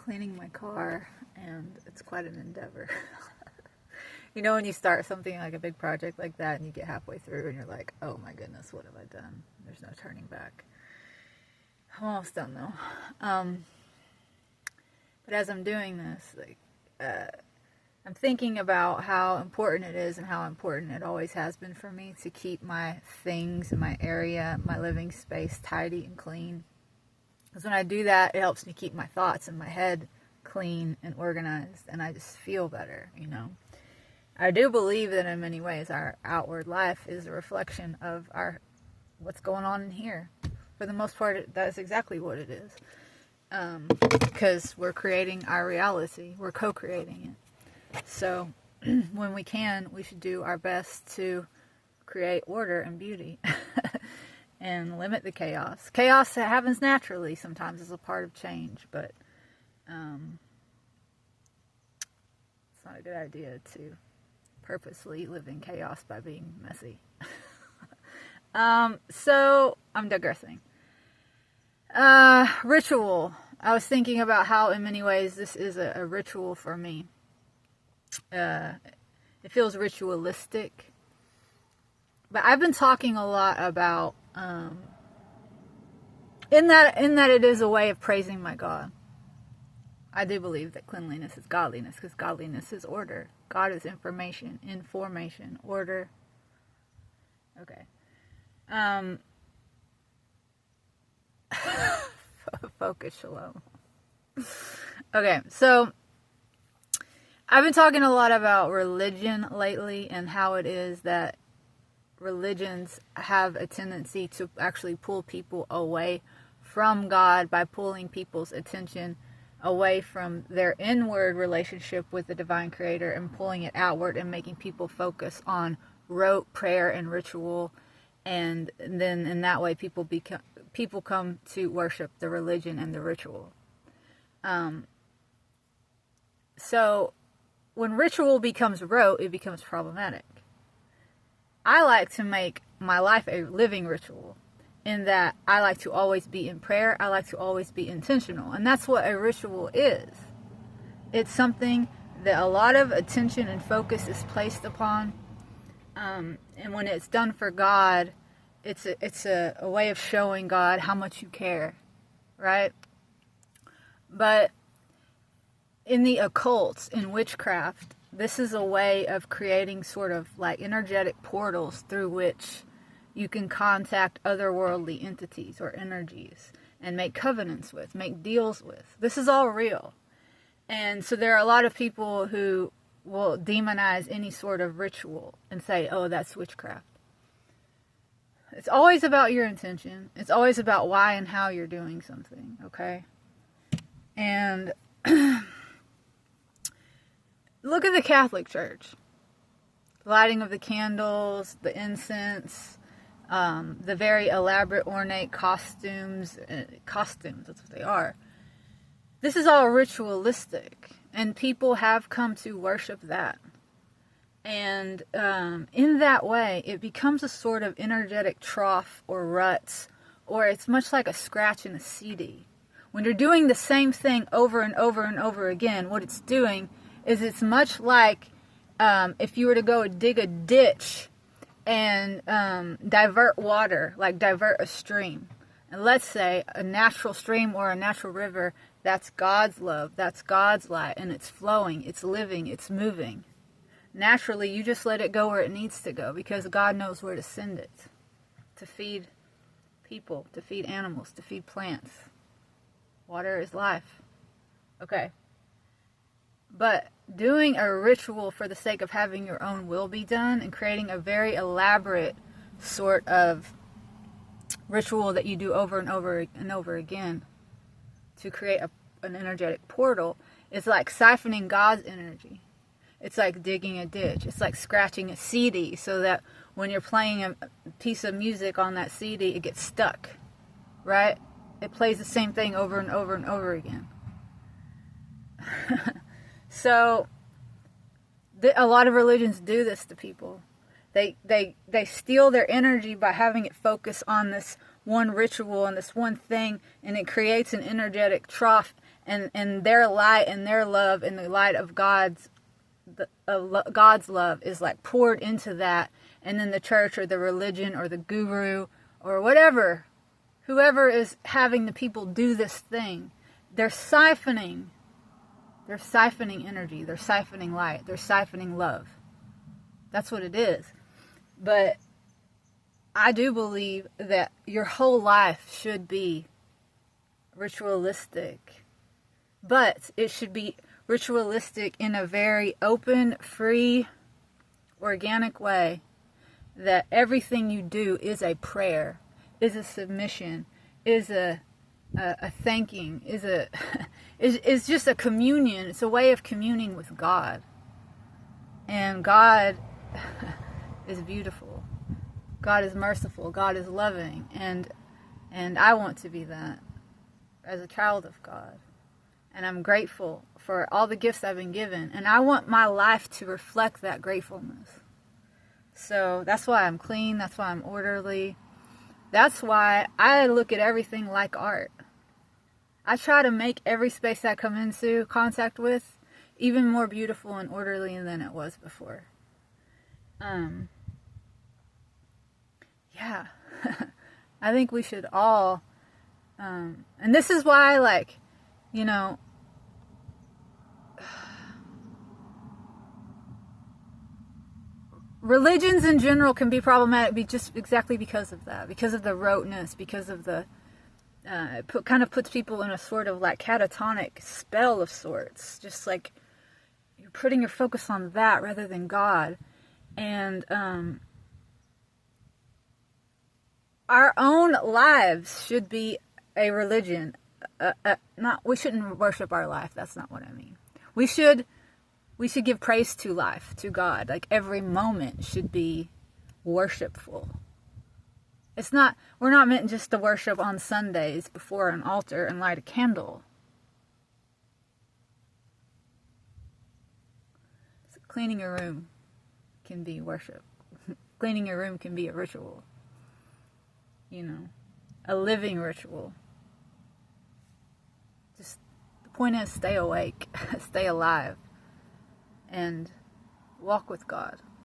cleaning my car, and it's quite an endeavor. You know, when you start something like a big project like that and you get halfway through and you're like, oh my goodness, what have I done? There's no turning back. I'm almost done though. But as I'm doing this, I'm thinking about how important it is and how important it always has been for me to keep my things, my area, my living space tidy and clean. Because when I do that, it helps me keep my thoughts in my head clean and organized, and I just feel better, you know. I do believe that in many ways our outward life is a reflection of what's going on in here. For the most part, that's exactly what it is. Because we're creating our reality. We're co-creating it. So when we can, we should do our best to create order and beauty and limit the chaos. Chaos that happens naturally sometimes is a part of change, but it's not a good idea to purposely live in chaos by being messy. So I'm digressing. Ritual. I was thinking about how in many ways this is a ritual for me. It feels ritualistic. But I've been talking a lot about in that it is a way of praising my God. I do believe that cleanliness is godliness, because godliness is order. God is information, order. Okay. Focus, shalom. Okay, so I've been talking a lot about religion lately and how it is that religions have a tendency to actually pull people away from God by pulling people's attention away from their inward relationship with the divine creator and pulling it outward and making people focus on rote prayer and ritual, and then in that way people come to worship the religion and the ritual. So when ritual becomes rote, it becomes problematic. I like to make my life a living ritual, in that I like to always be in prayer. I like to always be intentional. And that's what a ritual is. It's something that a lot of attention and focus is placed upon. And when it's done for God, it's a way of showing God how much you care, right? But in the occult, in witchcraft, this is a way of creating sort of like energetic portals through which you can contact otherworldly entities or energies and make covenants with, make deals with. This is all real. And so there are a lot of people who will demonize any sort of ritual and say, oh, that's witchcraft. It's always about your intention. It's always about why and how you're doing something, okay? And look at the Catholic Church. The lighting of the candles, the incense, the very elaborate, ornate costumes, that's what they are. This is all ritualistic, and people have come to worship that. And in that way, it becomes a sort of energetic trough or rut, or it's much like a scratch in a CD. When you're doing the same thing over and over and over again, what it's doing is it's much like if you were to go dig a ditch and divert water, like divert a stream. And let's say a natural stream or a natural river, that's God's love, that's God's light, and it's flowing, it's living, it's moving. Naturally, you just let it go where it needs to go, because God knows where to send it. To feed people, to feed animals, to feed plants. Water is life. Okay. But doing a ritual for the sake of having your own will be done and creating a very elaborate sort of ritual that you do over and over and over again to create an energetic portal is like siphoning God's energy. It's like digging a ditch. It's like scratching a CD so that when you're playing a piece of music on that CD, it gets stuck, right? It plays the same thing over and over and over again. So a lot of religions do this to people. They steal their energy by having it focus on this one ritual and this one thing, and it creates an energetic trough, and their light and their love and the light of God's love is like poured into that, and then the church or the religion or the guru or whatever, whoever is having the people do this thing, they're siphoning energy, they're siphoning light, they're siphoning love. That's what it is. But I do believe that your whole life should be ritualistic, but it should be ritualistic in a very open, free, organic way, that everything you do is a prayer, is a submission, is a thanking, is just a communion. It's a way of communing with God. And God is beautiful. God is merciful. God is loving. And I want to be that as a child of God. And I'm grateful for all the gifts I've been given. And I want my life to reflect that gratefulness. So that's why I'm clean. That's why I'm orderly. That's why I look at everything like art. I try to make every space I come into contact with even more beautiful and orderly than it was before. Yeah. I think we should all, and this is why, like, you know, religions in general can be problematic just exactly because of that, because of the roteness, because of the, kind of puts people in a sort of like catatonic spell of sorts, just like you're putting your focus on that rather than God. And our own lives should be a religion. We shouldn't worship our life. That's not what I mean. We should give praise to life, to God. Like every moment should be worshipful. We're not meant just to worship on Sundays before an altar and light a candle. So cleaning your room can be worship. Cleaning your room can be a ritual. You know, a living ritual. Just the point is, stay awake, stay alive, and walk with God.